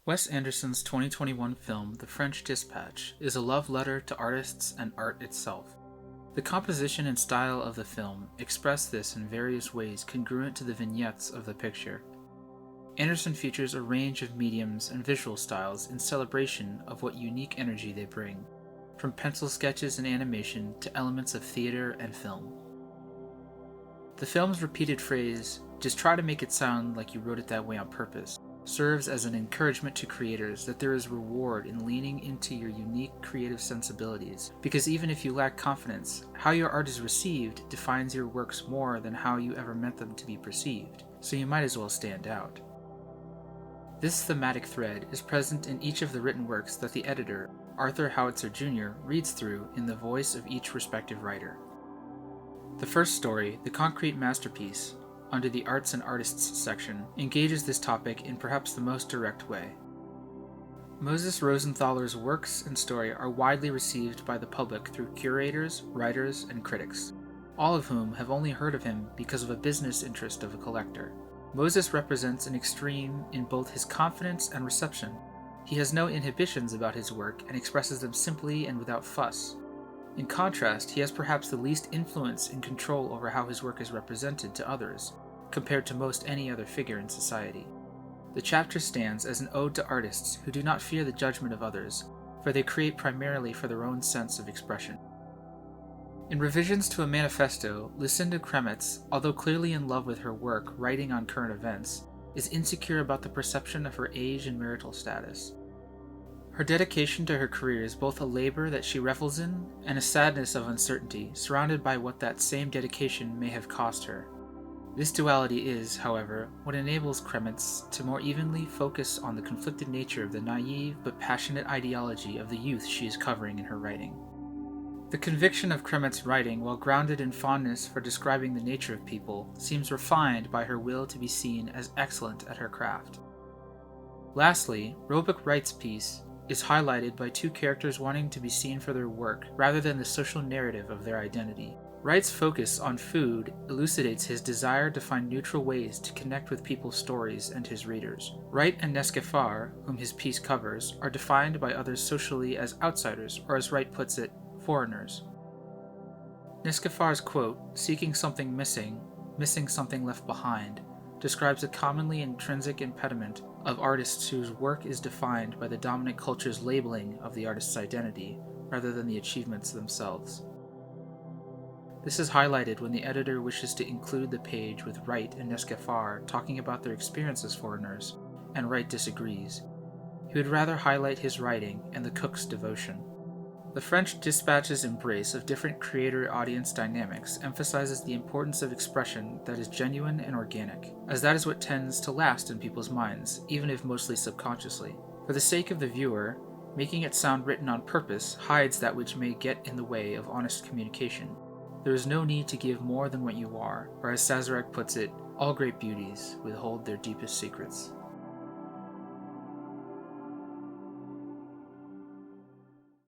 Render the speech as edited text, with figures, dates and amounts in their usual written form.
Wes Anderson's 2021 film, The French Dispatch, is a love letter to artists and art itself. The composition and style of the film express this in various ways congruent to the vignettes of the picture. Anderson features a range of mediums and visual styles in celebration of what unique energy they bring, from pencil sketches and animation to elements of theater and film. The film's repeated phrase, "just try to make it sound like you wrote it that way on purpose," serves as an encouragement to creators that there is reward in leaning into your unique creative sensibilities, because even if you lack confidence, how your art is received defines your works more than how you ever meant them to be perceived, so you might as well stand out. This thematic thread is present in each of the written works that the editor, Arthur Howitzer Jr., reads through in the voice of each respective writer. The first story, The Concrete Masterpiece, under the Arts and Artists section, engages this topic in perhaps the most direct way. Moses Rosenthaler's works and story are widely received by the public through curators, writers, and critics, all of whom have only heard of him because of a business interest of a collector. Moses represents an extreme in both his confidence and reception. He has no inhibitions about his work and expresses them simply and without fuss. In contrast, he has perhaps the least influence and control over how his work is represented to others, compared to most any other figure in society. The chapter stands as an ode to artists who do not fear the judgment of others, for they create primarily for their own sense of expression. In Revisions to a Manifesto, Lucinda Kremetz, although clearly in love with her work writing on current events, is insecure about the perception of her age and marital status. Her dedication to her career is both a labor that she revels in and a sadness of uncertainty, surrounded by what that same dedication may have cost her. This duality is, however, what enables Kremetz to more evenly focus on the conflicted nature of the naive but passionate ideology of the youth she is covering in her writing. The conviction of Kremetz's writing, while grounded in fondness for describing the nature of people, seems refined by her will to be seen as excellent at her craft. Lastly, Roebuck Wright's piece is highlighted by two characters wanting to be seen for their work rather than the social narrative of their identity. Wright's focus on food elucidates his desire to find neutral ways to connect with people's stories and his readers. Wright and Nescafar, whom his piece covers, are defined by others socially as outsiders, or as Wright puts it, foreigners. Nescafar's quote, "seeking something missing something left behind," describes a commonly intrinsic impediment of artists whose work is defined by the dominant culture's labeling of the artist's identity, rather than the achievements themselves. This is highlighted when the editor wishes to include the page with Wright and Nescafar talking about their experience as foreigners, and Wright disagrees. He would rather highlight his writing and the cook's devotion. The French Dispatch's embrace of different creator-audience dynamics emphasizes the importance of expression that is genuine and organic, as that is what tends to last in people's minds, even if mostly subconsciously. For the sake of the viewer, making it sound written on purpose hides that which may get in the way of honest communication. There is no need to give more than what you are, or as Sazerac puts it, all great beauties withhold their deepest secrets.